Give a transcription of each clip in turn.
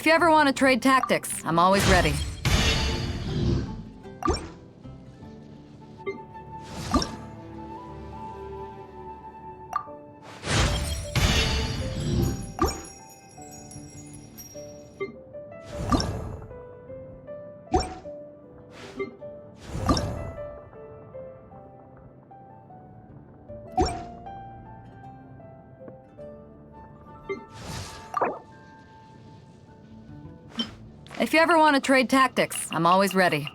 If you ever want to trade tactics, I'm always ready. If you ever want to trade tactics, I'm always ready.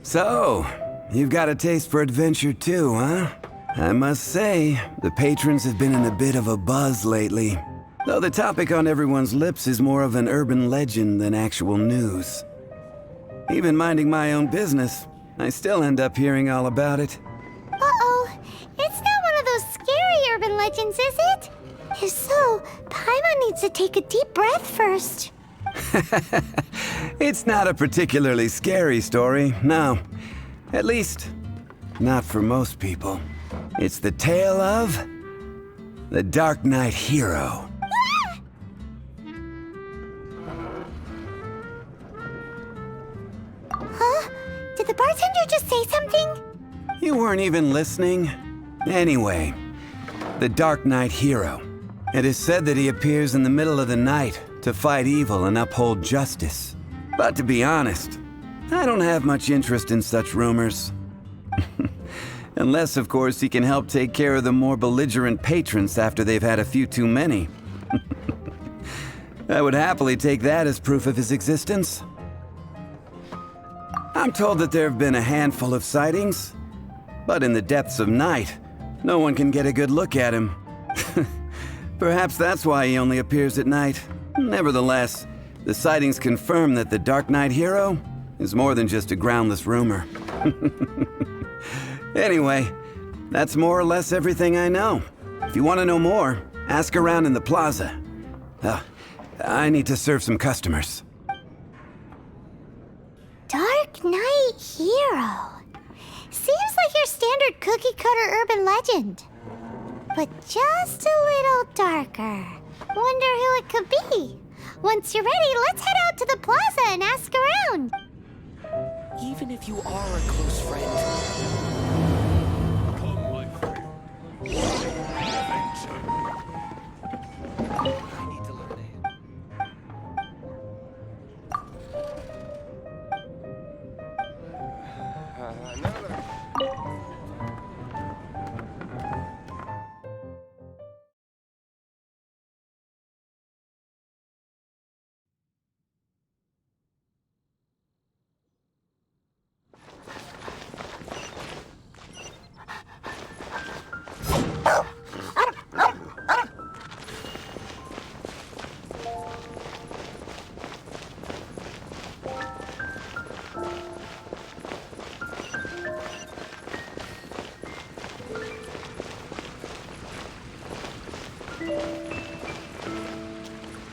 So, you've got a taste for adventure too, huh? I must say, the patrons have been in a bit of a buzz lately. Though the topic on everyone's lips is more of an urban legend than actual news. Even minding my own business, I still end up hearing all about it. Uh-oh. It's not one of those scary urban legends, is it? If so, Paimon needs to take a deep breath first. It's not a particularly scary story, no. At least, not for most people. It's the tale of the Dark Knight hero. Huh? Did the bartender just say something? You weren't even listening? Anyway, the Dark Knight hero. It is said that he appears in the middle of the night to fight evil and uphold justice. But to be honest, I don't have much interest in such rumors. Unless, of course, he can help take care of the more belligerent patrons after they've had a few too many. I would happily take that as proof of his existence. I'm told that there have been a handful of sightings, but in the depths of night, no one can get a good look at him. Perhaps that's why he only appears at night. Nevertheless, the sightings confirm that the Dark Knight hero is more than just a groundless rumor. Anyway, that's more or less everything I know. If you want to know more, ask around in the plaza. I need to serve some customers. Dark Knight hero? hero. Seems like your standard cookie-cutter urban legend. But just a little darker. Wonder who it could be. Once you're ready, let's head out to the plaza and ask around. Even if you are a close friend. Come, my friend. Adventure. I need to learn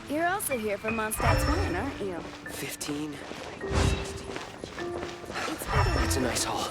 You're also here for Mondstadt's wine, aren't you? 15, 16. It's a nice haul.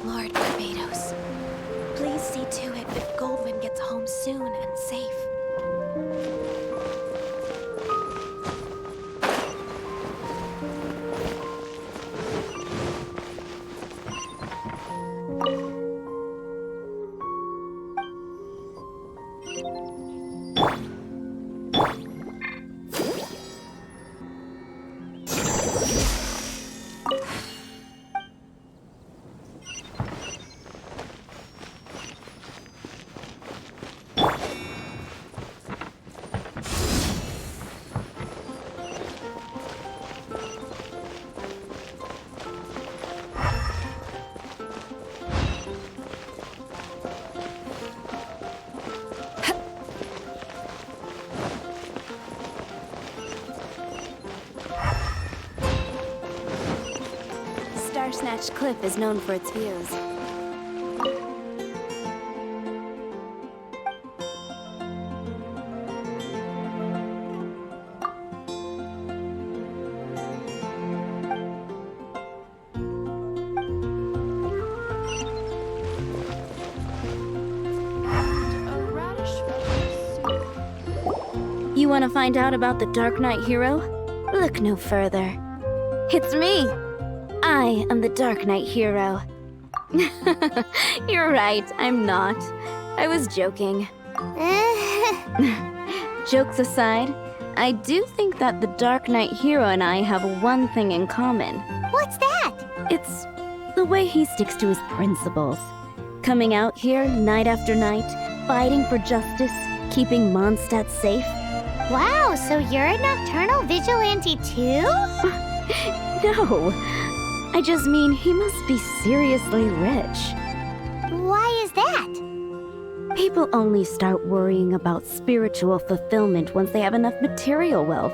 Lord Barbados, please see to it that Goldman gets home soon and safe. Snatch Cliff is known for its views. You want to find out about the Dark Knight hero? Look no further. It's me! I am the Dark Knight hero. You're right, I'm not. I was joking. Jokes aside, I do think that the Dark Knight hero and I have one thing in common. What's that? It's the way he sticks to his principles. Coming out here night after night, fighting for justice, keeping Mondstadt safe. Wow, so you're a nocturnal vigilante too? No, I just mean he must be seriously rich. Why is that? People only start worrying about spiritual fulfillment once they have enough material wealth.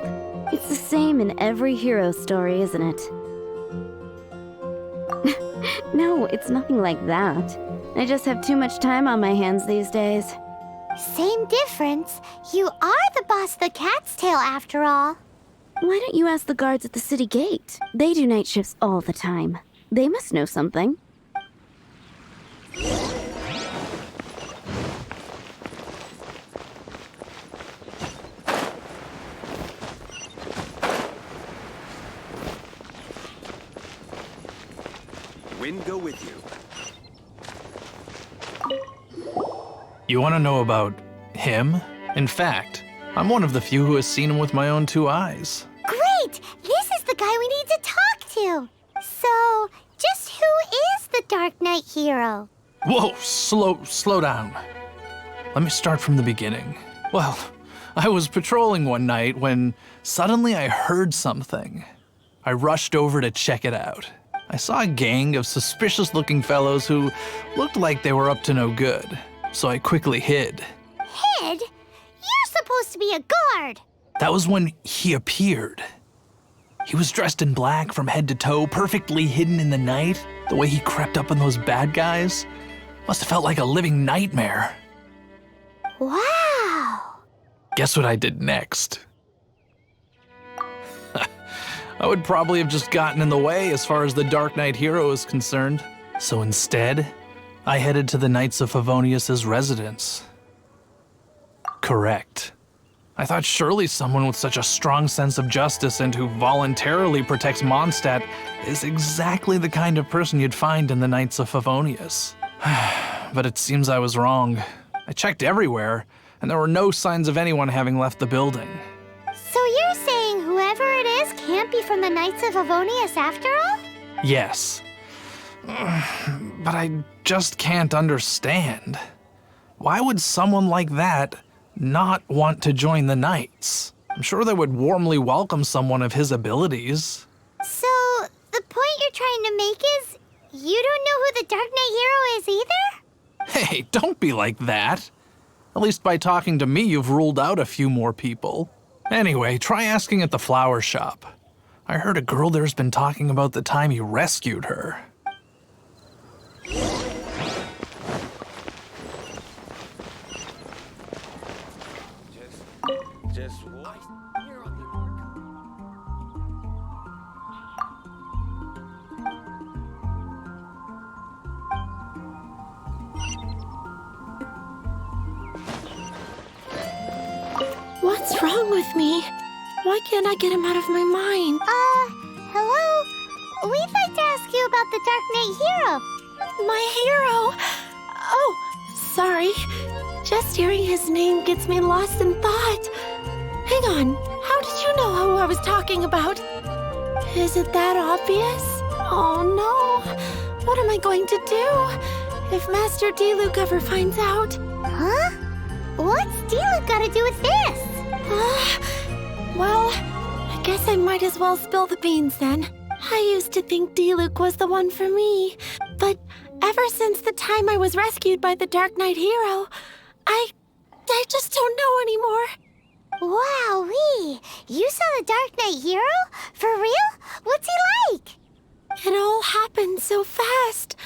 It's the same in every hero story, isn't it? No, it's nothing like that. I just have too much time on my hands these days. Same difference. You are the boss of the Cat's Tail after all. Why don't you ask the guards at the city gate? They do night shifts all the time. They must know something. Wind go with you. You want to know about him? In fact, I'm one of the few who has seen him with my own 2 eyes. Great! This is the guy we need to talk to. So, just who is the Dark Knight hero? Whoa, slow down. Let me start from the beginning. Well, I was patrolling one night when suddenly I heard something. I rushed over to check it out. I saw a gang of suspicious-looking fellows who looked like they were up to no good, so I quickly hid. Hid? You're supposed to be a guard. That was when he appeared. He was dressed in black from head to toe, perfectly hidden in the night. The way he crept up on those bad guys must have felt like a living nightmare. Wow. Guess what I did next? I would probably have just gotten in the way as far as the Dark Knight hero is concerned. So instead, I headed to the Knights of Favonius' residence. Correct. I thought surely someone with such a strong sense of justice and who voluntarily protects Mondstadt is exactly the kind of person you'd find in the Knights of Favonius. But it seems I was wrong. I checked everywhere, and there were no signs of anyone having left the building. So you're saying whoever it is can't be from the Knights of Favonius after all? Yes. But I just can't understand. Why would someone like that not want to join the Knights? I'm sure they would warmly welcome someone of his abilities. So, the point you're trying to make is you don't know who the Dark Knight hero is either? Hey, don't be like that. At least by talking to me, you've ruled out a few more people. Anyway, try asking at the flower shop. I heard a girl there's been talking about the time you rescued her. Just what? Here on the What's wrong with me? Why can't I get him out of my mind? Hello? We'd like to ask you about the Dark Knight hero. My hero! Oh, sorry. Just hearing his name gets me lost in thought. Hang on, how did you know who I was talking about? Is it that obvious? Oh no, what am I going to do if Master Diluc ever finds out? Huh? What's Diluc got to do with this? Well, I guess I might as well spill the beans then. I used to think Diluc was the one for me, but ever since the time I was rescued by the Dark Knight hero, I just don't know anymore. Wowee! You saw the Dark Knight hero? For real? What's he like? It all happened so fast.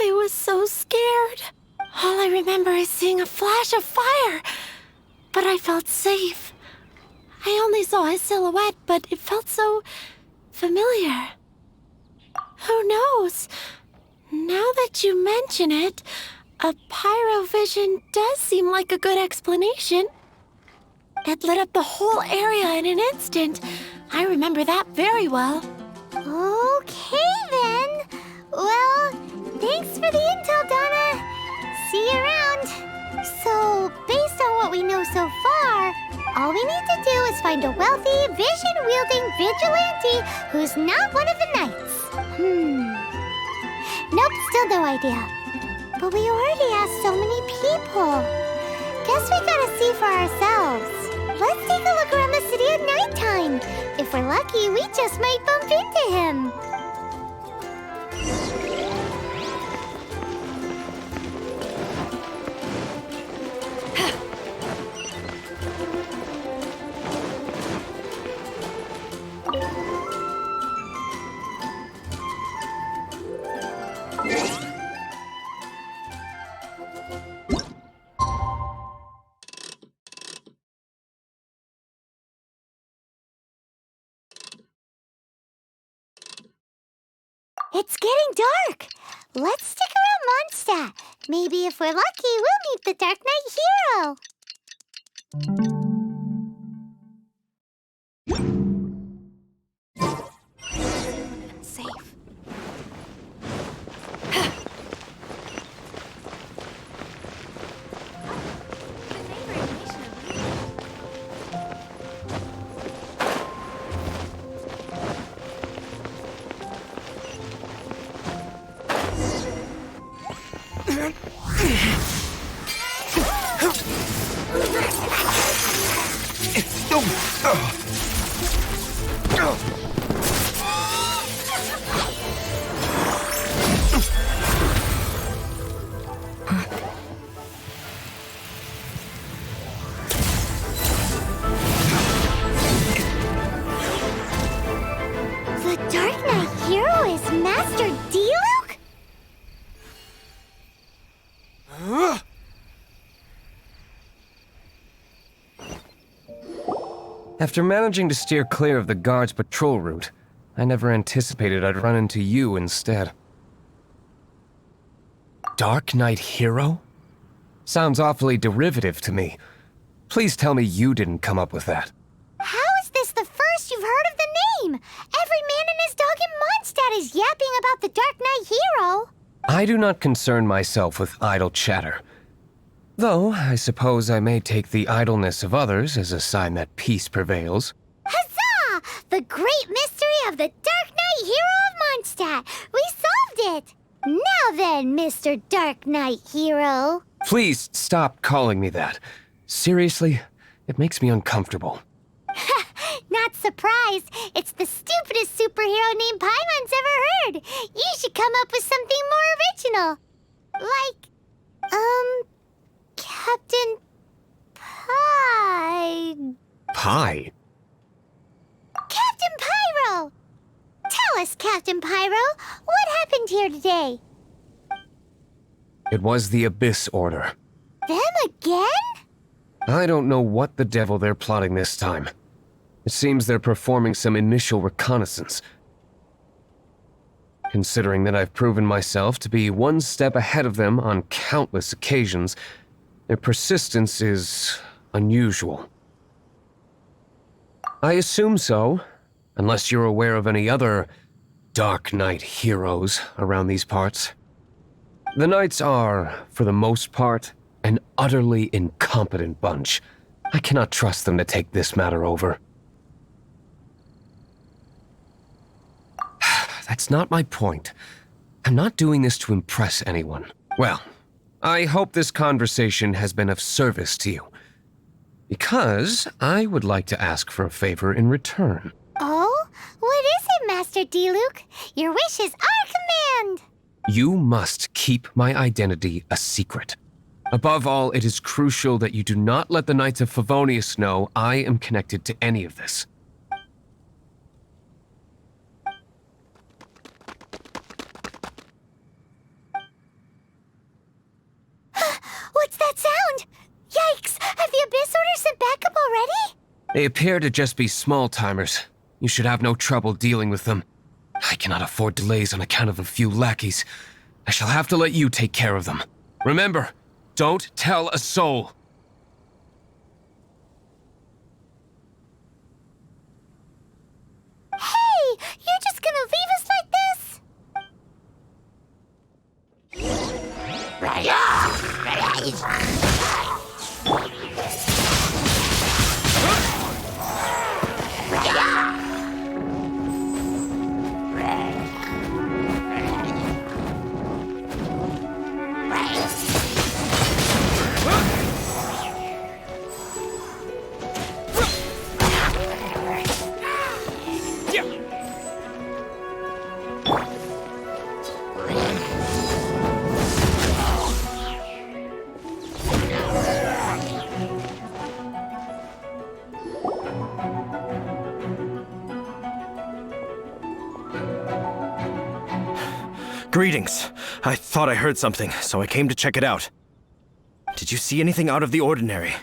I was so scared. All I remember is seeing a flash of fire, but I felt safe. I only saw his silhouette, but it felt so familiar. Who knows? Now that you mention it, a pyrovision does seem like a good explanation. It lit up the whole area in an instant. I remember that very well. Okay then. Well, thanks for the intel, Donna. See you around. So, based on what we know so far, all we need to do is find a wealthy, vision-wielding vigilante who's not one of the knights. Nope, still no idea. But we already asked so many people. Guess we gotta see for ourselves. Let's take a look around the city at nighttime. If we're lucky, we just might bump into him. It's getting dark. Let's stick around Mondstadt. Maybe if we're lucky, we'll meet the Dark Knight Hero. Safe. The Dark Knight Hero is Master Diluc? After managing to steer clear of the guard's patrol route, I never anticipated I'd run into you instead. Dark Knight Hero? Sounds awfully derivative to me. Please tell me you didn't come up with that. How is this the first you've heard of the name? Every man and his dog in Mondstadt is yapping about the Dark Knight Hero. I do not concern myself with idle chatter. Though, I suppose I may take the idleness of others as a sign that peace prevails. Huzzah! The great mystery of the Dark Knight Hero of Mondstadt. We solved it! Now then, Mr. Dark Knight Hero. Please stop calling me that. Seriously, it makes me uncomfortable. Not surprised. It's the stupidest superhero name Paimon's ever heard. You should come up with something more original. Like, Captain Pie. Pie? Captain Pyro! Tell us, Captain Pyro, what happened here today? It was the Abyss Order. Them again? I don't know what the devil they're plotting this time. It seems they're performing some initial reconnaissance. Considering that I've proven myself to be one step ahead of them on countless occasions, their persistence is unusual. I assume so, unless you're aware of any other Dark Knight heroes around these parts. The Knights are, for the most part, an utterly incompetent bunch. I cannot trust them to take this matter over. That's not my point. I'm not doing this to impress anyone. Well, I hope this conversation has been of service to you. Because I would like to ask for a favor in return. Oh? What is it, Master Diluc? Your wish is our command! You must keep my identity a secret. Above all, it is crucial that you do not let the Knights of Favonius know I am connected to any of this. What's that sound? Yikes! Have the Abyss Order sent backup already? They appear to just be small-timers. You should have no trouble dealing with them. I cannot afford delays on account of a few lackeys. I shall have to let you take care of them. Remember, don't tell a soul. Hey! You're just gonna leave us like this? Greetings. I thought I heard something, so I came to check it out. Did you see anything out of the ordinary?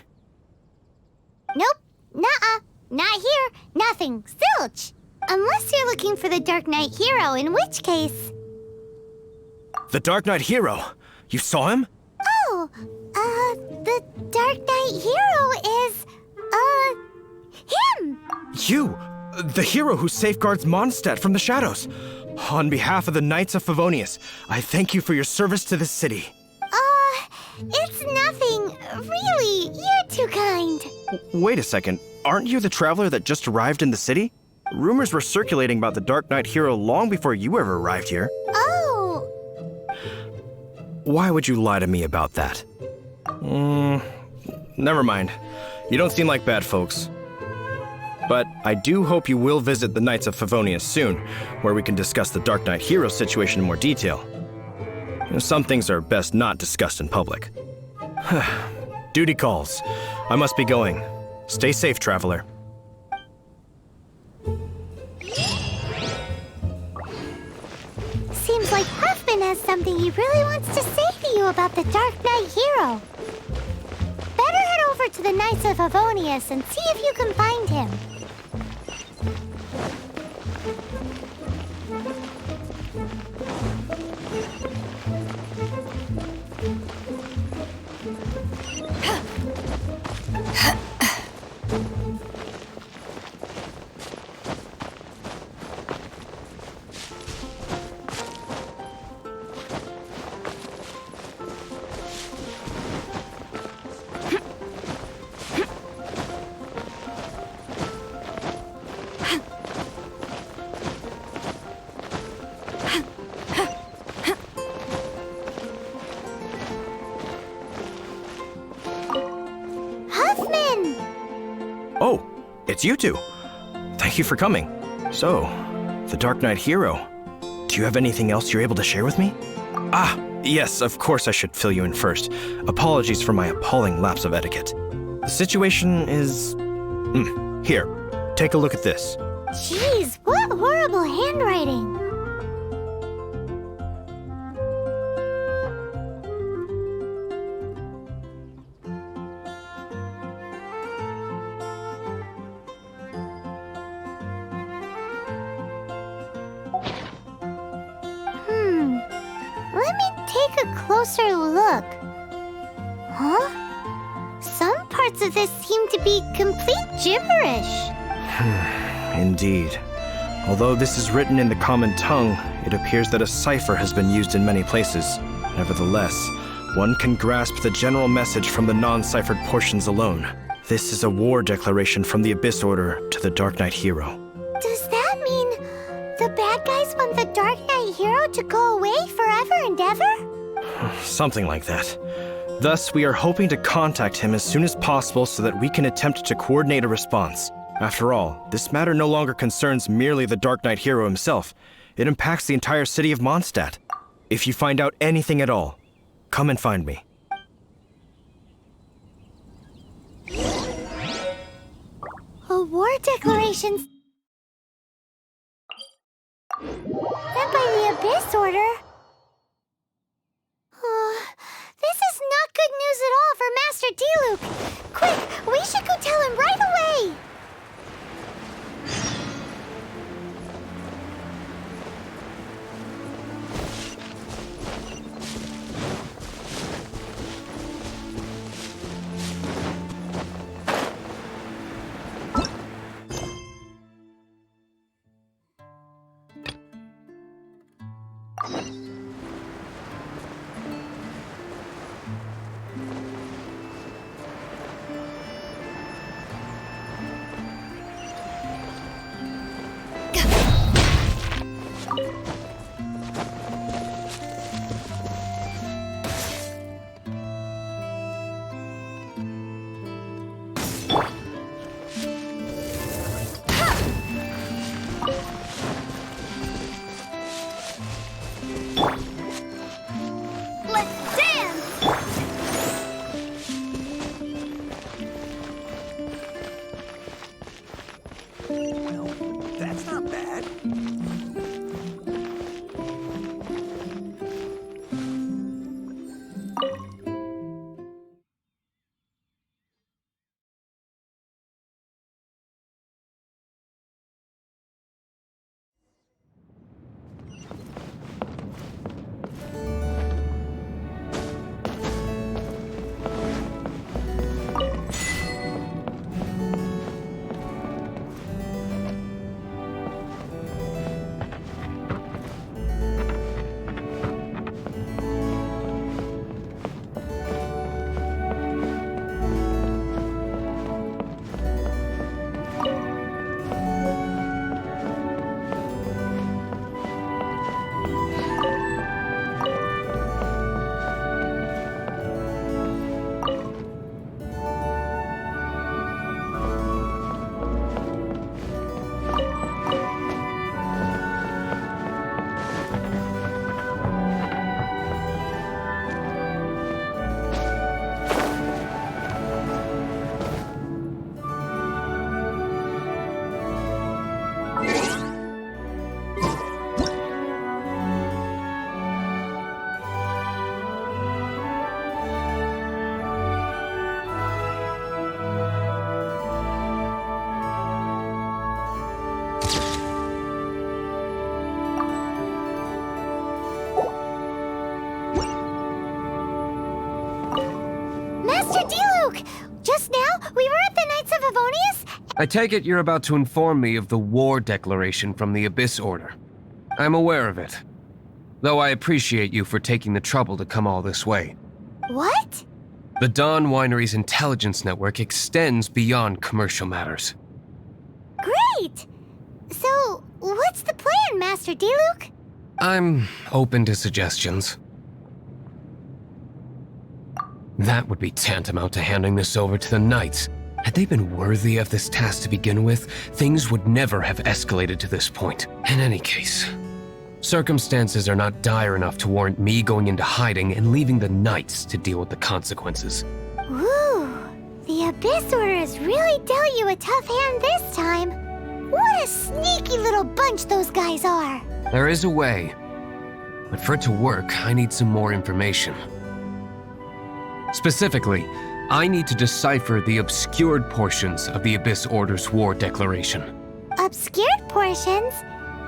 Nope. Nuh-uh. Not here. Nothing. Zilch. Unless you're looking for the Dark Knight hero, in which case... The Dark Knight hero? You saw him? Oh, the Dark Knight hero is, him! You! The hero who safeguards Mondstadt from the shadows. On behalf of the Knights of Favonius, I thank you for your service to this city. It's nothing. Really, you're too kind. Wait a second. Aren't you the traveler that just arrived in the city? Rumors were circulating about the Dark Knight hero long before you ever arrived here. Oh. Why would you lie to me about that? Never mind. You don't seem like bad folks. But I do hope you will visit the Knights of Favonius soon, where we can discuss the Dark Knight hero situation in more detail. Some things are best not discussed in public. Duty calls. I must be going. Stay safe, traveler. Seems like Huffman has something he really wants to say to you about the Dark Knight hero. Better head over to the Knights of Favonius and see if you can find him. Oh, it's you two. Thank you for coming. So, the Dark Knight hero. Do you have anything else you're able to share with me? Ah, yes, of course I should fill you in first. Apologies for my appalling lapse of etiquette. The situation is... here, take a look at this. Jeez, what horrible handwriting. Let me take a closer look. Huh? Some parts of this seem to be complete gibberish. Indeed. Although this is written in the common tongue, it appears that a cipher has been used in many places. Nevertheless, one can grasp the general message from the non-ciphered portions alone. This is a war declaration from the Abyss Order to the Dark Knight hero. Does that mean the bad guys want the Dark Knight hero to go away forever and ever? Something like that. Thus, we are hoping to contact him as soon as possible so that we can attempt to coordinate a response. After all, this matter no longer concerns merely the Dark Knight hero himself. It impacts the entire city of Mondstadt. If you find out anything at all, come and find me. A war declaration sent by the Abyss Order? This is not good news at all for Master D-Luke. Quick, we should go tell him right away. Let's dance! Well, that's not bad. I take it you're about to inform me of the war declaration from the Abyss Order. I'm aware of it, though I appreciate you for taking the trouble to come all this way. What? The Dawn Winery's intelligence network extends beyond commercial matters. Great! So, what's the plan, Master D-Luke? I'm open to suggestions. That would be tantamount to handing this over to the Knights. Had they been worthy of this task to begin with, things would never have escalated to this point. In any case, circumstances are not dire enough to warrant me going into hiding and leaving the Knights to deal with the consequences. Ooh, the Abyss Order has really dealt you a tough hand this time. What a sneaky little bunch those guys are. There is a way, but for it to work, I need some more information. Specifically, I need to decipher the obscured portions of the Abyss Order's war declaration. Obscured portions?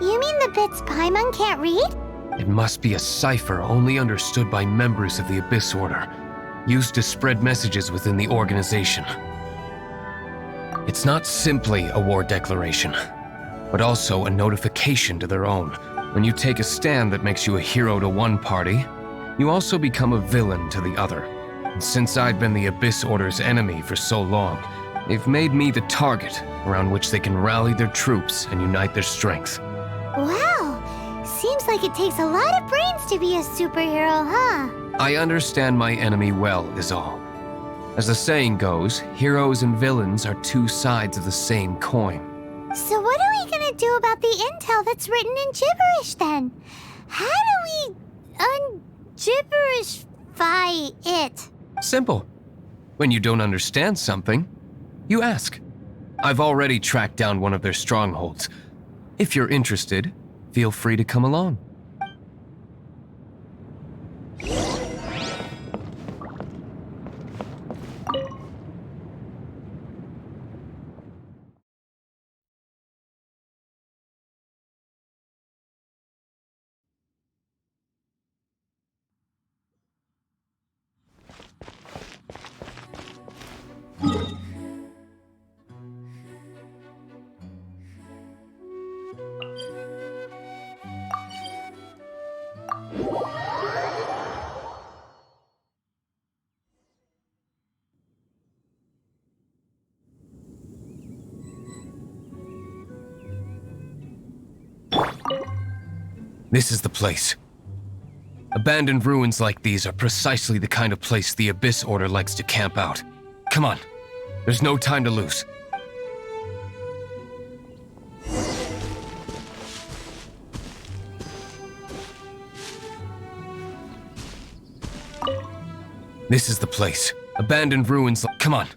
You mean the bits Paimon can't read? It must be a cipher only understood by members of the Abyss Order, used to spread messages within the organization. It's not simply a war declaration, but also a notification to their own. When you take a stand that makes you a hero to one party, you also become a villain to the other. And since I've been the Abyss Order's enemy for so long, they've made me the target around which they can rally their troops and unite their strength. Wow, seems like it takes a lot of brains to be a superhero, huh? I understand my enemy well, is all. As the saying goes, heroes and villains are two sides of the same coin. So what are we gonna do about the intel that's written in gibberish then? How do we un-gibberishify it? Simple. When you don't understand something, you ask. I've already tracked down one of their strongholds. If you're interested, feel free to come along. This is the place. Abandoned ruins like these are precisely the kind of place the Abyss Order likes to camp out. Come on, there's no time to lose. This is the place. Abandoned ruins. Come on.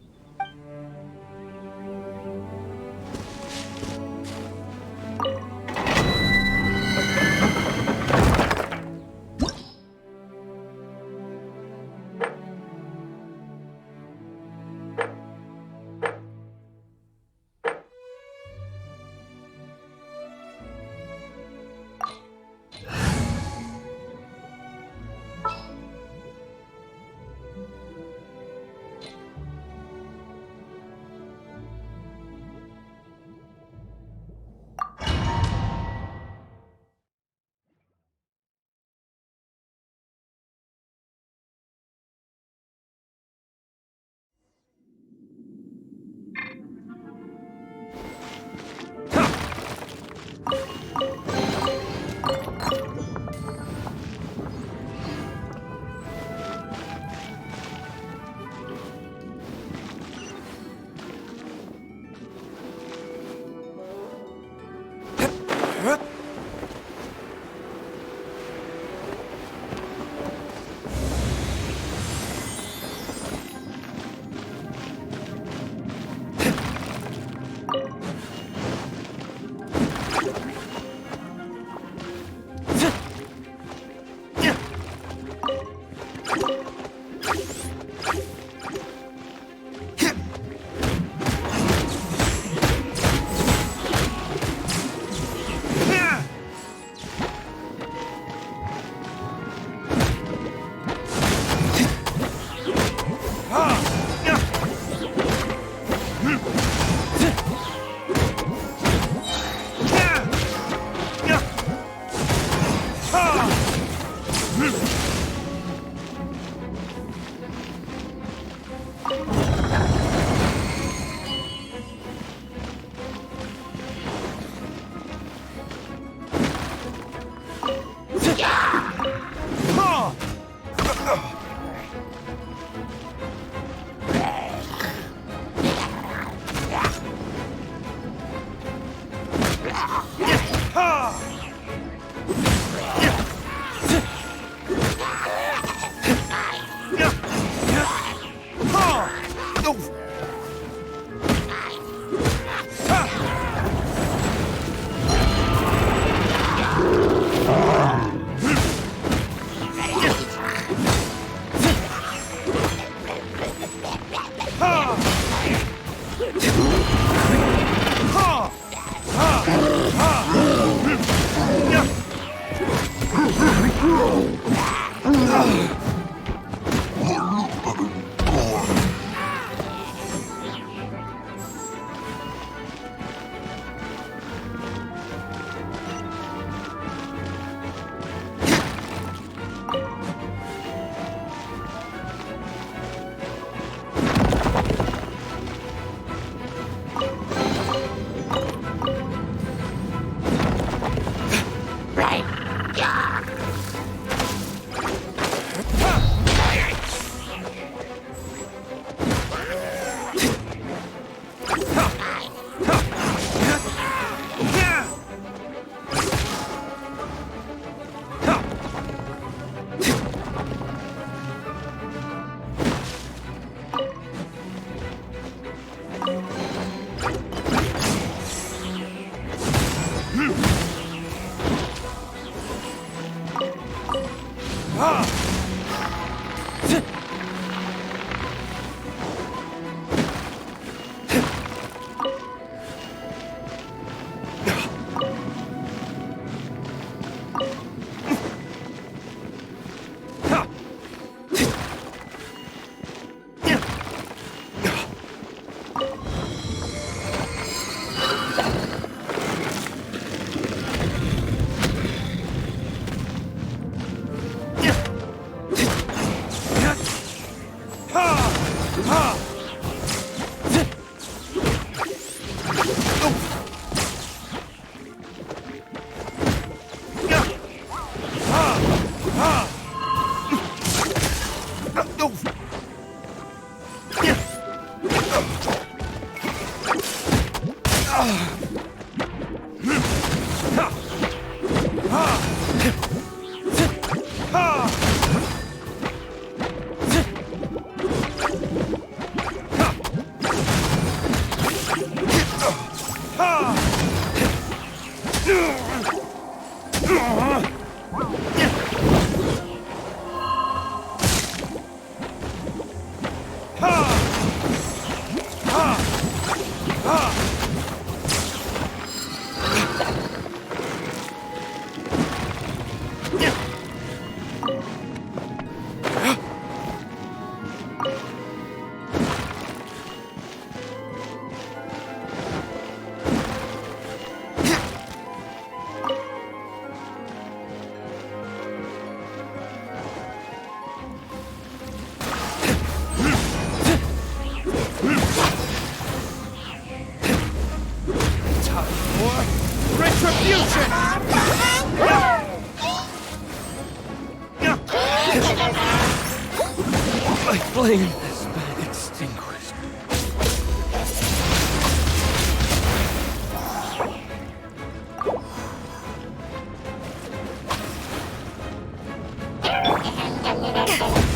My flame has been extinguished.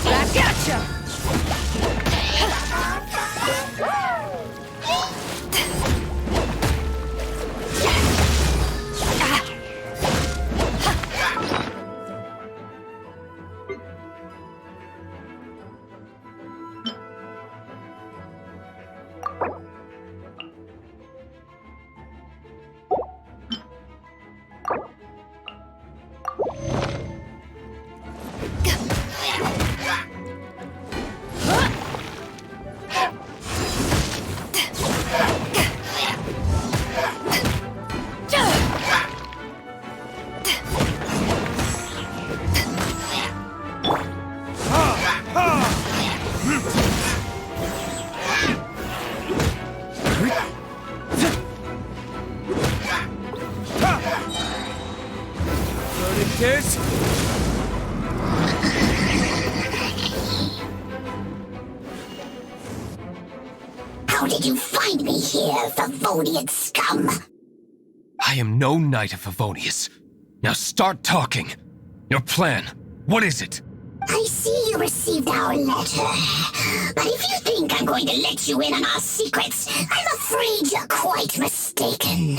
Back at ya! How did you find me here, Favonian scum? I am no Knight of Favonius. Now start talking. Your plan, what is it? I see you received our letter. But if you think I'm going to let you in on our secrets, I'm afraid you're quite mistaken.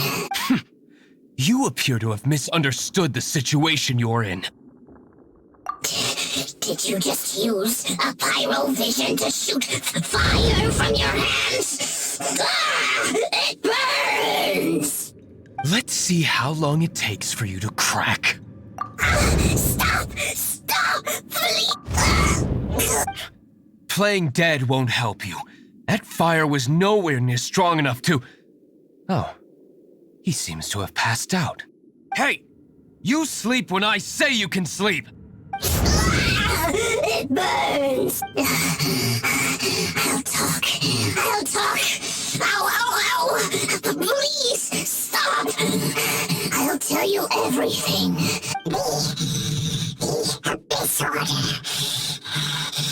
You appear to have misunderstood the situation you're in. Did you just use a pyro vision to shoot fire from your hands? Ah, it burns! Let's see how long it takes for you to crack. Stop! Stop! Please! Playing dead won't help you. That fire was nowhere near strong enough to... Oh, he seems to have passed out. Hey! You sleep when I say you can sleep! It burns! I'll talk! I'll talk! Ow, ow, ow! Please, stop! I'll tell you everything. Disorder.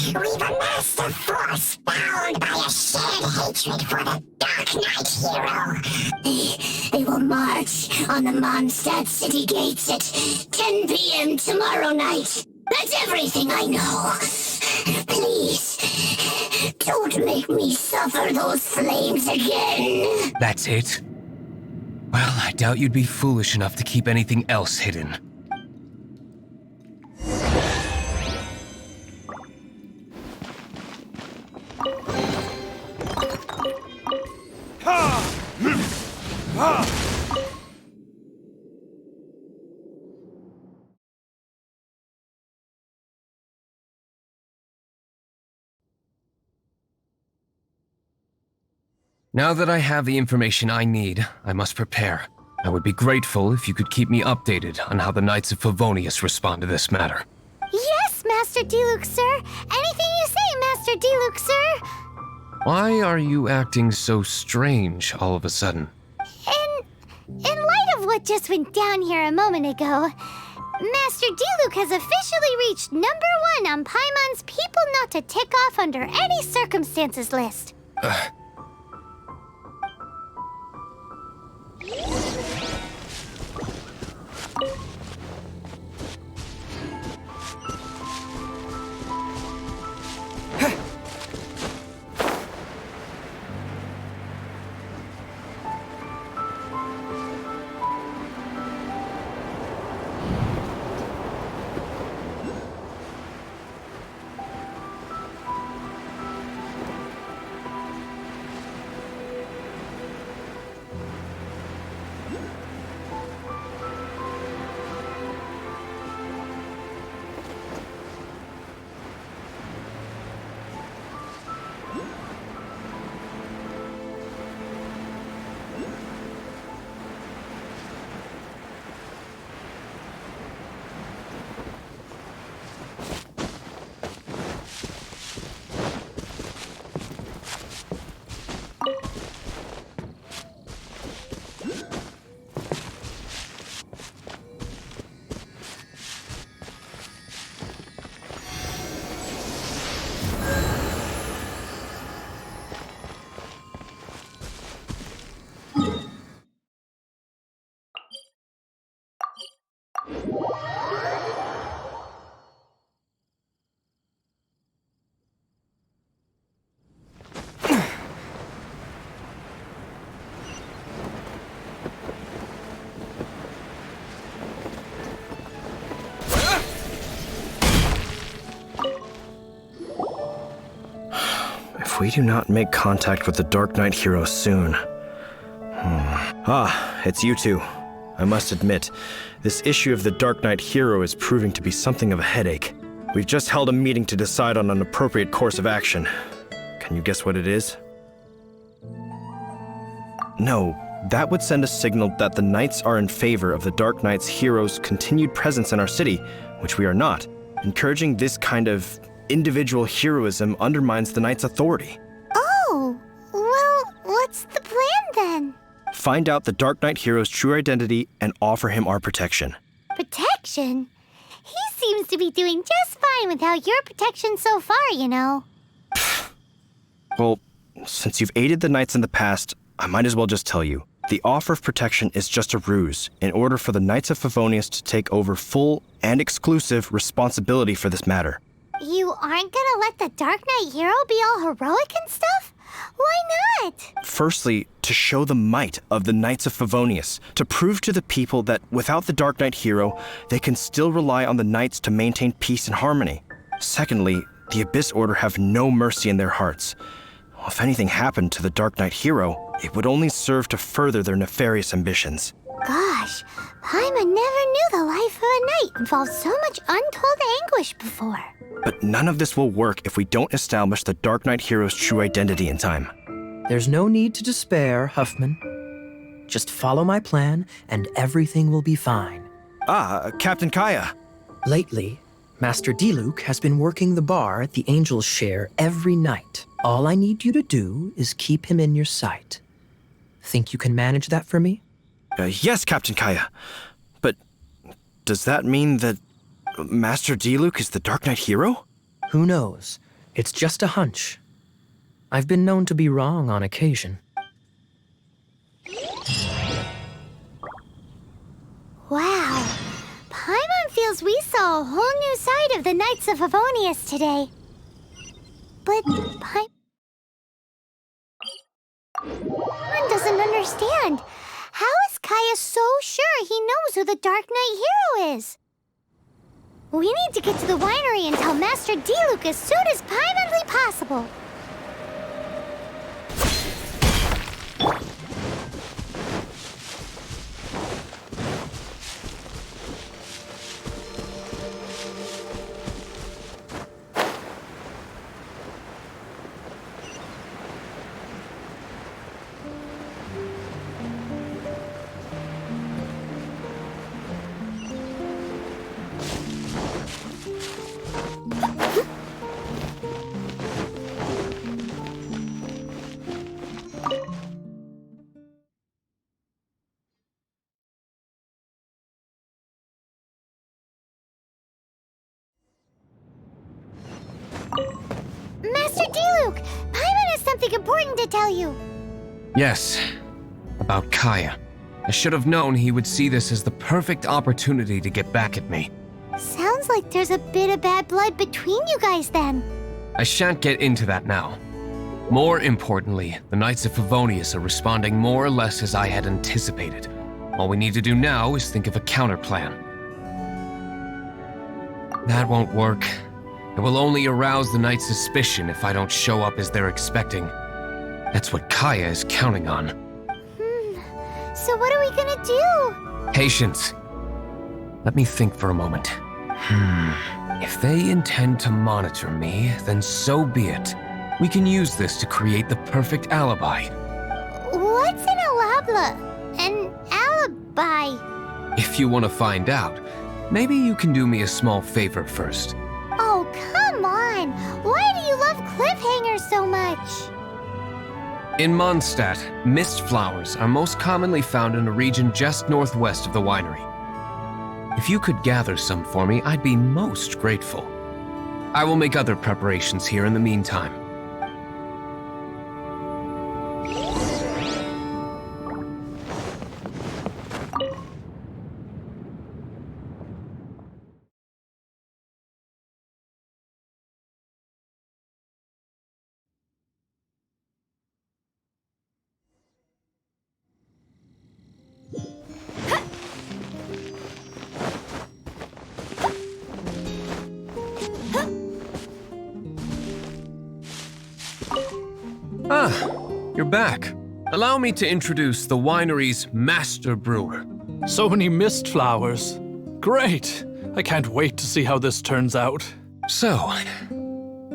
We've amassed a force bound by a shared hatred for the Dark Knight hero. They will march on the Mondstadt city gates at 10 p.m. tomorrow night. That's everything I know. Please, don't make me suffer those flames again. That's it? Well, I doubt you'd be foolish enough to keep anything else hidden. Now that I have the information I need, I must prepare. I would be grateful if you could keep me updated on how the Knights of Favonius respond to this matter. Yes, Master Diluc, sir. Anything you say, Master Diluc, sir. Why are you acting so strange all of a sudden? In light of what just went down here a moment ago, Master Diluc has officially reached #1 on Paimon's People Not to Tick Off Under Any Circumstances list. If we do not make contact with the Dark Knight hero soon... Ah, it's you two. I must admit, this issue of the Dark Knight hero is proving to be something of a headache. We've just held a meeting to decide on an appropriate course of action. Can you guess what it is? No, that would send a signal that the Knights are in favor of the Dark Knight's hero's continued presence in our city, which we are not. Encouraging this kind of individual heroism undermines the Knight's authority. Oh, well, what's the plan then? Find out the Dark Knight hero's true identity and offer him our protection. Protection? He seems to be doing just fine without your protection so far, you know. Well, since you've aided the Knights in the past, I might as well just tell you. The offer of protection is just a ruse in order for the Knights of Favonius to take over full and exclusive responsibility for this matter. You aren't gonna let the Dark Knight hero be all heroic and stuff? Why not? Firstly, to show the might of the Knights of Favonius, to prove to the people that without the Dark Knight hero, they can still rely on the Knights to maintain peace and harmony. Secondly, the Abyss Order have no mercy in their hearts. If anything happened to the Dark Knight hero, it would only serve to further their nefarious ambitions. Gosh, Paimon never knew the life of a knight involved so much untold anguish before. But none of this will work if we don't establish the Dark Knight hero's true identity in time. There's no need to despair, Huffman. Just follow my plan and everything will be fine. Captain Kaya. Lately, Master Diluc has been working the bar at the Angel's Share every night. All I need you to do is keep him in your sight. Think you can manage that for me? Yes, Captain Kaya. But does that mean that Master Diluc is the Dark Knight hero? Who knows? It's just a hunch. I've been known to be wrong on occasion. Wow. Paimon feels we saw a whole new side of the Knights of Favonius today. But Paimon doesn't understand. How is Kaya so sure he knows who the Dark Knight hero is? We need to get to the winery and tell Master Diluc as soon as Paimonly possible. Master Diluc, Paimon has something important to tell you. Yes, about Kaya. I should have known he would see this as the perfect opportunity to get back at me. Sounds like there's a bit of bad blood between you guys then. I shan't get into that now. More importantly, the Knights of Favonius are responding more or less as I had anticipated. All we need to do now is think of a counterplan. That won't work. It will only arouse the Knights' suspicion if I don't show up as they're expecting. That's what Kaya is counting on. So what are we gonna do? Patience. Let me think for a moment. If they intend to monitor me, then so be it. We can use this to create the perfect alibi. What's an alabla? An alibi? If you want to find out, maybe you can do me a small favor first. Oh, come on! Why do you love cliffhangers so much? In Mondstadt, mist flowers are most commonly found in a region just northwest of the winery. If you could gather some for me, I'd be most grateful. I will make other preparations here in the meantime. You're back. Allow me to introduce the winery's master brewer. So many mist flowers. Great. I can't wait to see how this turns out. So,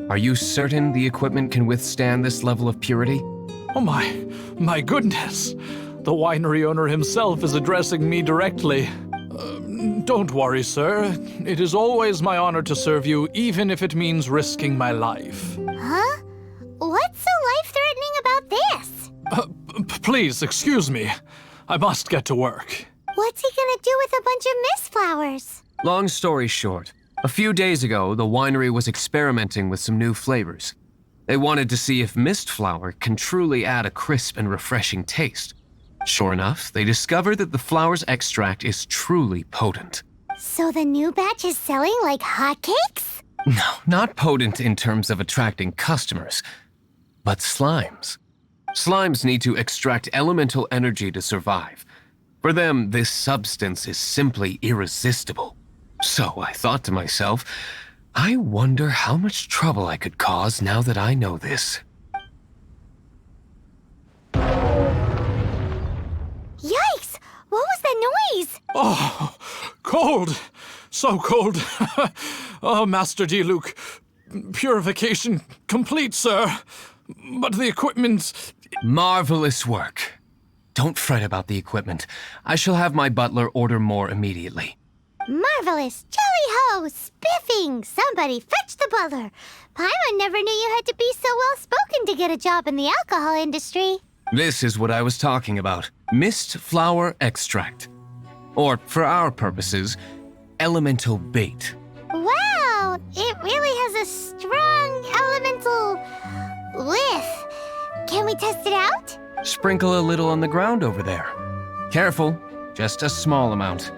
are you certain the equipment can withstand this level of purity? Oh my goodness. The winery owner himself is addressing me directly. Don't worry, sir. It is always my honor to serve you, even if it means risking my life. Huh? What's so life-threatening about this? Please, excuse me. I must get to work. What's he gonna do with a bunch of mist flowers? Long story short, a few days ago, the winery was experimenting with some new flavors. They wanted to see if mist flower can truly add a crisp and refreshing taste. Sure enough, they discover that the flower's extract is truly potent. So the new batch is selling like hotcakes? No, not potent in terms of attracting customers, but slimes. Slimes need to extract elemental energy to survive. For them, this substance is simply irresistible. So I thought to myself, I wonder how much trouble I could cause now that I know this. Yikes! What was that noise? Oh, cold! So cold. Oh, Master Diluc. Purification complete, sir. But the equipment... Marvelous work. Don't fret about the equipment. I shall have my butler order more immediately. Marvelous! Jolly-ho! Spiffing! Somebody fetch the butler! Paimon never knew you had to be so well-spoken to get a job in the alcohol industry. This is what I was talking about. Mist flower extract. Or, for our purposes, elemental bait. Wow! It really has a strong elemental whiff. Can we test it out? Sprinkle a little on the ground over there. Careful, just a small amount.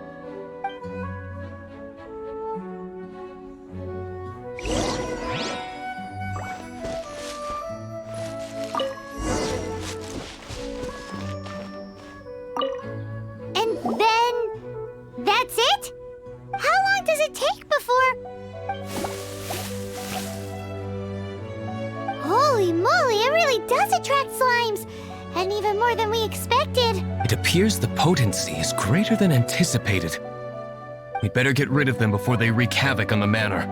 And then... that's it? How long does it take before... Holy moly, it really does attract slimes! And even more than we expected. It appears the potency is greater than anticipated. We'd better get rid of them before they wreak havoc on the manor.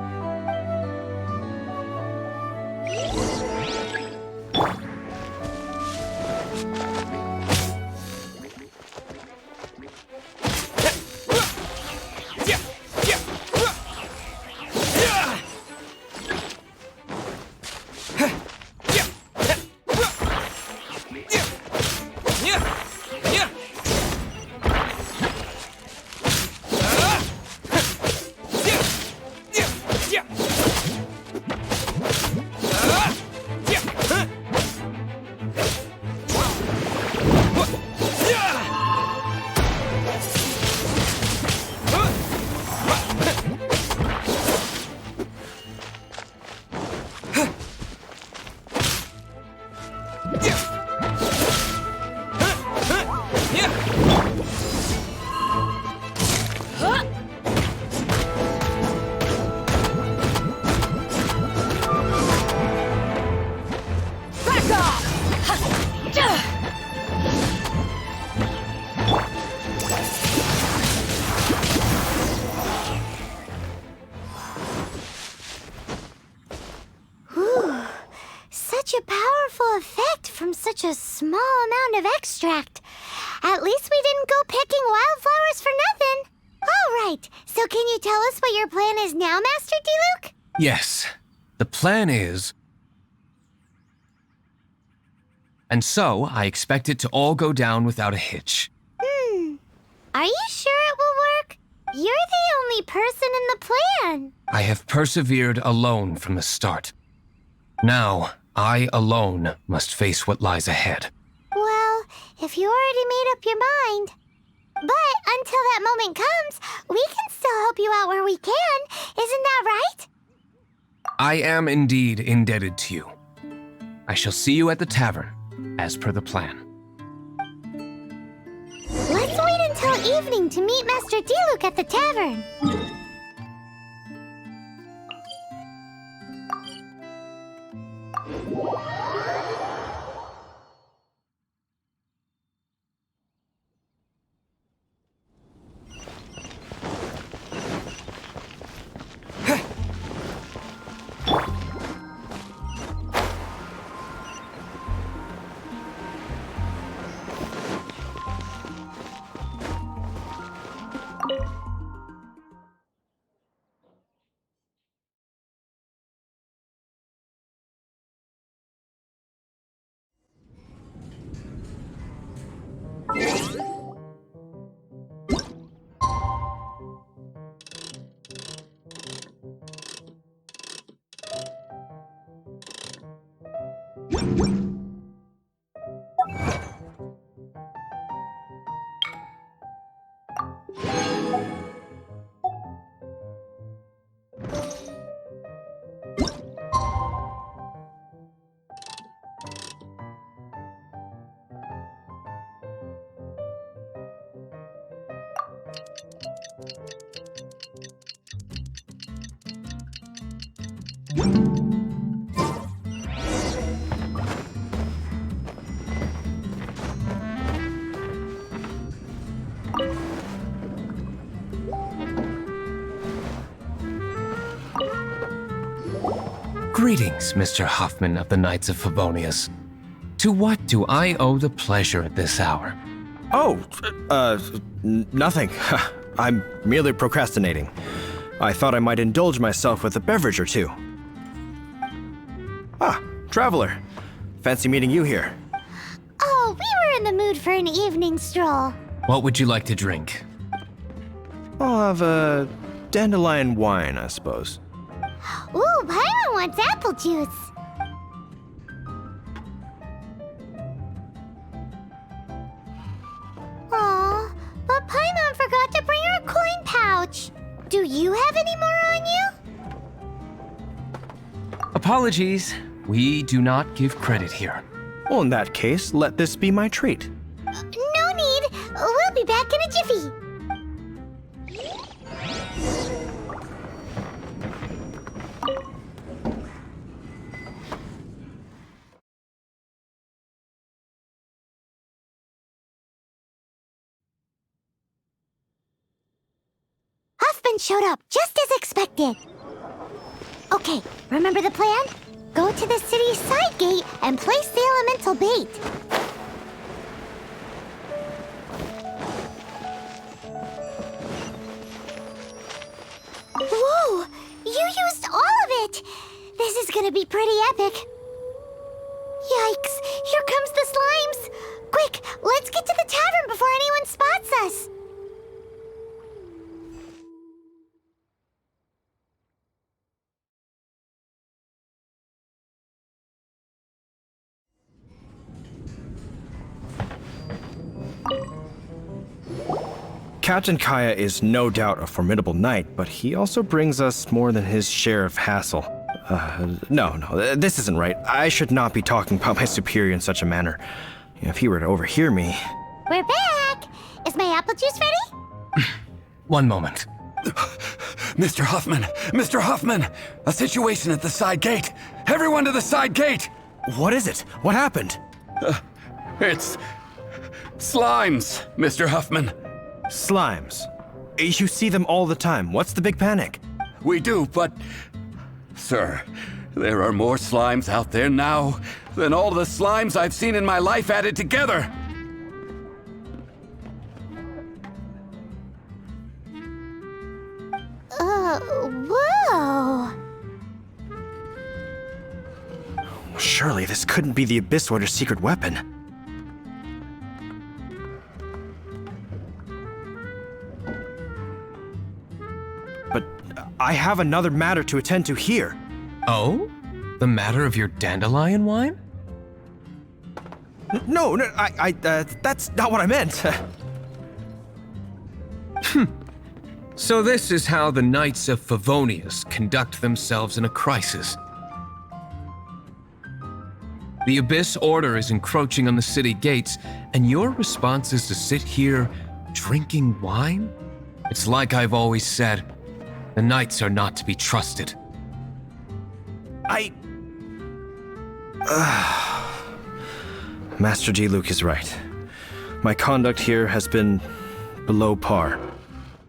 Such a powerful effect from such a small amount of extract. At least we didn't go picking wildflowers for nothing. All right, so can you tell us what your plan is now, Master Diluc? Yes, the plan is... And so, I expect it to all go down without a hitch. Are you sure it will work? You're the only person in the plan. I have persevered alone from the start. Now, I alone must face what lies ahead. Well, if you already made up your mind. But until that moment comes, we can still help you out where we can. Isn't that right? I am indeed indebted to you. I shall see you at the tavern, as per the plan. Let's wait until evening to meet Master Diluc at the tavern. Greetings, Mr. Huffman of the Knights of Favonius. To what do I owe the pleasure at this hour? Oh, nothing. I'm merely procrastinating. I thought I might indulge myself with a beverage or two. Ah, Traveler. Fancy meeting you here. Oh, we were in the mood for an evening stroll. What would you like to drink? I'll have a dandelion wine, I suppose. Ooh, Paimon wants apple juice. Aw, but Paimon forgot to bring her coin pouch. Do you have any more on you? Apologies. We do not give credit here. Well, in that case, let this be my treat. No need. We'll be back in a jiffy. Huffman showed up just as expected. Okay, remember the plan? Go to the city's side gate and place the elemental bait. Whoa! You used all of it! This is gonna be pretty epic. Yikes! Here comes the slimes! Quick, let's get to the tavern before anyone spots us! Captain Kaya is no doubt a formidable knight, but he also brings us more than his share of hassle. No, this isn't right. I should not be talking about my superior in such a manner. If he were to overhear me... We're back! Is my apple juice ready? One moment. Mr. Huffman! Mr. Huffman! A situation at the side gate! Everyone to the side gate! What is it? What happened? It's... slimes, Mr. Huffman. Slimes. You see them all the time. What's the big panic? We do, but... Sir, there are more slimes out there now than all the slimes I've seen in my life added together! Whoa! Surely this couldn't be the Abyss Warder's secret weapon. But I have another matter to attend to here. Oh? The matter of your dandelion wine? No, that's not what I meant. So this is how the Knights of Favonius conduct themselves in a crisis. The Abyss Order is encroaching on the city gates, and your response is to sit here drinking wine? It's like I've always said, the Knights are not to be trusted. Master Diluc is right. My conduct here has been below par.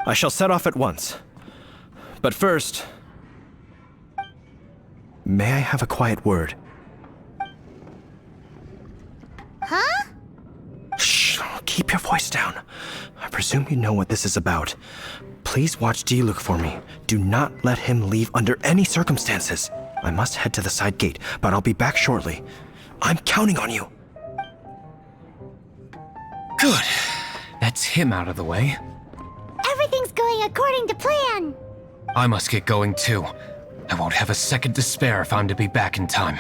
I shall set off at once. But first, may I have a quiet word? Huh? Shh, keep your voice down. I presume you know what this is about. Please watch Diluc for me. Do not let him leave under any circumstances. I must head to the side gate, but I'll be back shortly. I'm counting on you. Good. That's him out of the way. Everything's going according to plan. I must get going too. I won't have a second to spare if I'm to be back in time.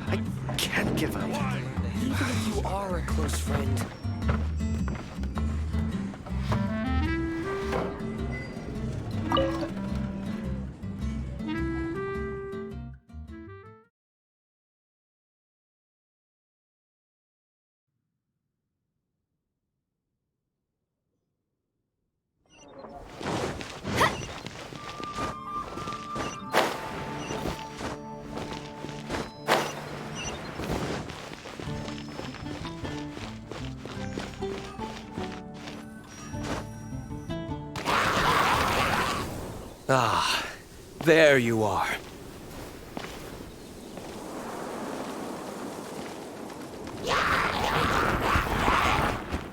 I can't give up. Even if you are a close friend. Ah, there you are.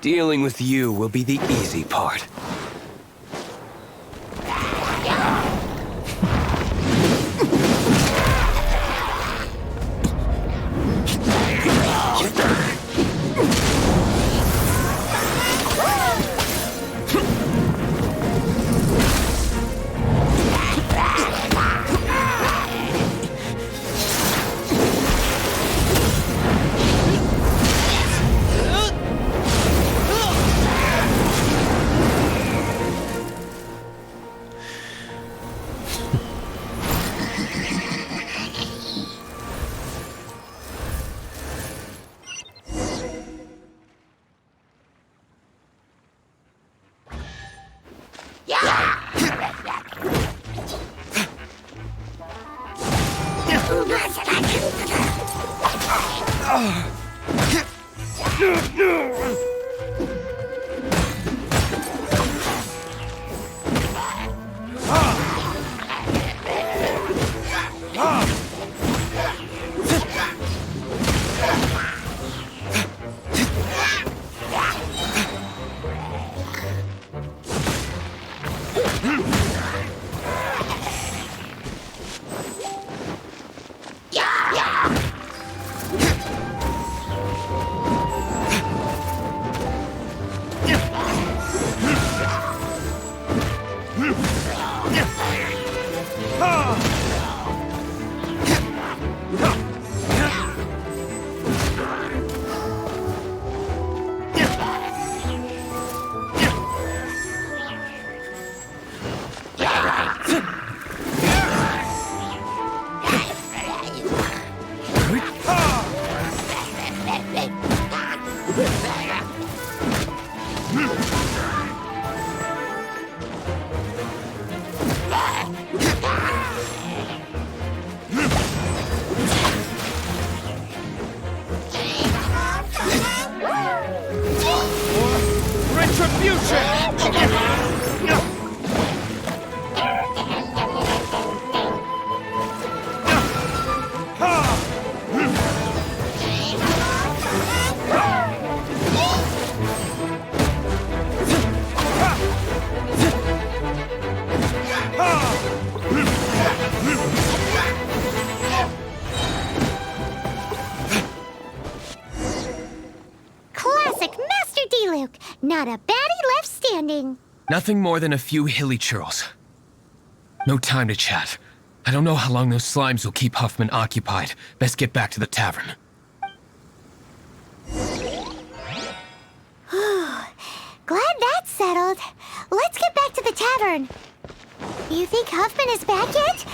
Dealing with you will be the easy part. Not a baddie left standing. Nothing more than a few hilly churls. No time to chat. I don't know how long those slimes will keep Huffman occupied. Best get back to the tavern. Glad that's settled. Let's get back to the tavern. You think Huffman is back yet?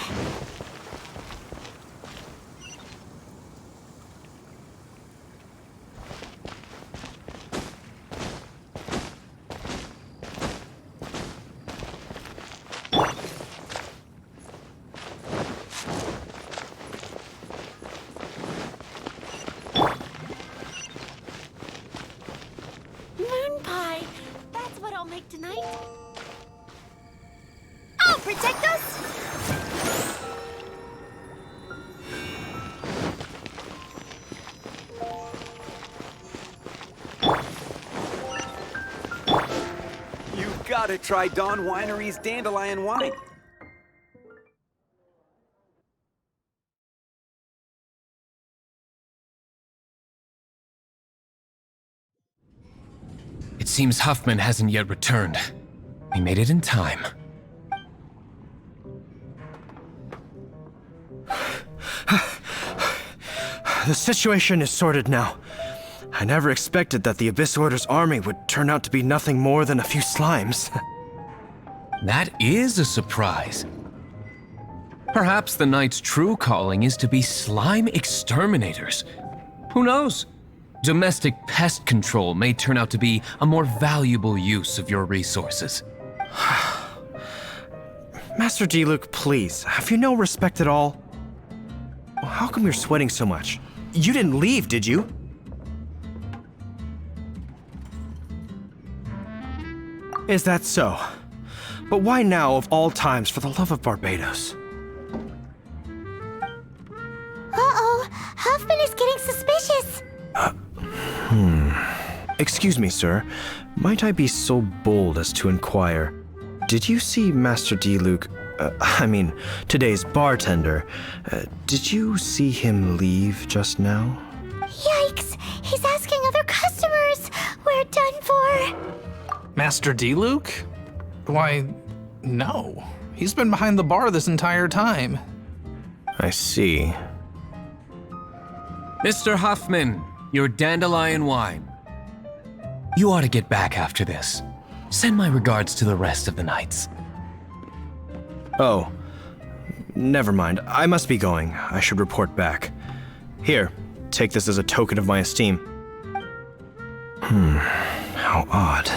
Protect us? You gotta try Dawn Winery's Dandelion Wine. It seems Huffman hasn't yet returned. We made it in time. The situation is sorted now. I never expected that the Abyss Order's army would turn out to be nothing more than a few slimes. That is a surprise. Perhaps the Knight's true calling is to be slime exterminators. Who knows? Domestic pest control may turn out to be a more valuable use of your resources. Master Diluc, please, have you no respect at all? How come you're sweating so much? You didn't leave, did you? Is that so? But why now of all times, for the love of Barbados? Uh-oh, Huffman is getting suspicious. Excuse me, sir. Might I be so bold as to inquire, did you see Master D-Luke, today's bartender, did you see him leave just now? Yikes, he's asking other customers. We're done for. Master D-Luke? Why, no. He's been behind the bar this entire time. I see. Mr. Huffman, your dandelion wine. You ought to get back after this. Send my regards to the rest of the knights. Oh, never mind. I must be going. I should report back. Here, take this as a token of my esteem. How odd.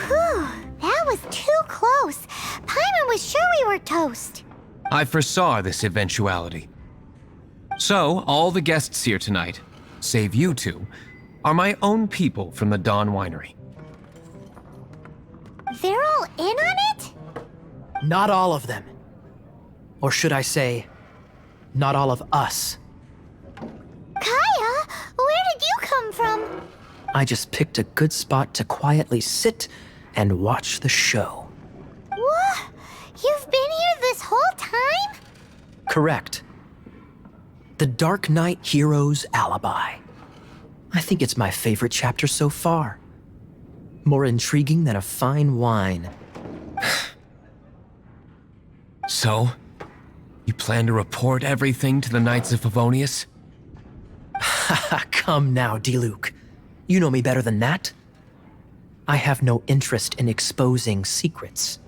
Whew, that was too close. Paimon was sure we were toast. I foresaw this eventuality. So, all the guests here tonight, save you two, are my own people from the Dawn Winery. They're all in on it? Not all of them. Or should I say, not all of us. Kaya, where did you come from? I just picked a good spot to quietly sit and watch the show. What? You've been here this whole time? Correct. The Dark Knight Hero's Alibi. I think it's my favorite chapter so far. More intriguing than a fine wine. So, you plan to report everything to the Knights of Favonius? Haha, come now, D-Luke. You know me better than that. I have no interest in exposing secrets.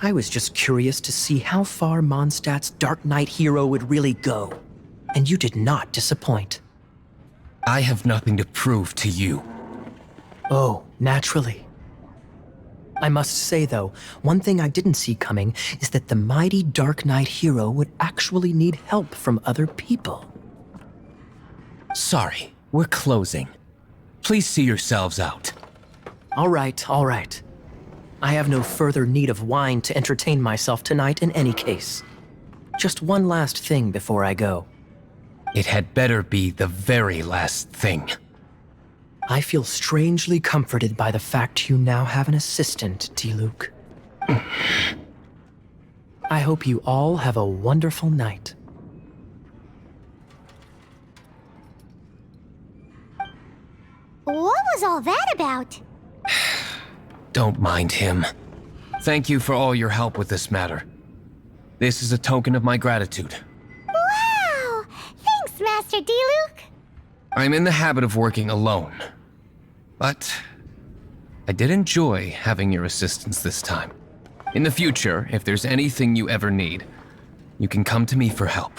I was just curious to see how far Mondstadt's Dark Knight hero would really go. And you did not disappoint. I have nothing to prove to you. Oh, naturally. I must say, though, one thing I didn't see coming is that the mighty Dark Knight hero would actually need help from other people. Sorry, we're closing. Please see yourselves out. All right, all right. I have no further need of wine to entertain myself tonight in any case. Just one last thing before I go. It had better be the very last thing. I feel strangely comforted by the fact you now have an assistant, D-Luke. I hope you all have a wonderful night. What was all that about? Don't mind him. Thank you for all your help with this matter. This is a token of my gratitude. Wow! Thanks, Master D-Luke. I'm in the habit of working alone. But I did enjoy having your assistance this time. In the future, if there's anything you ever need, you can come to me for help.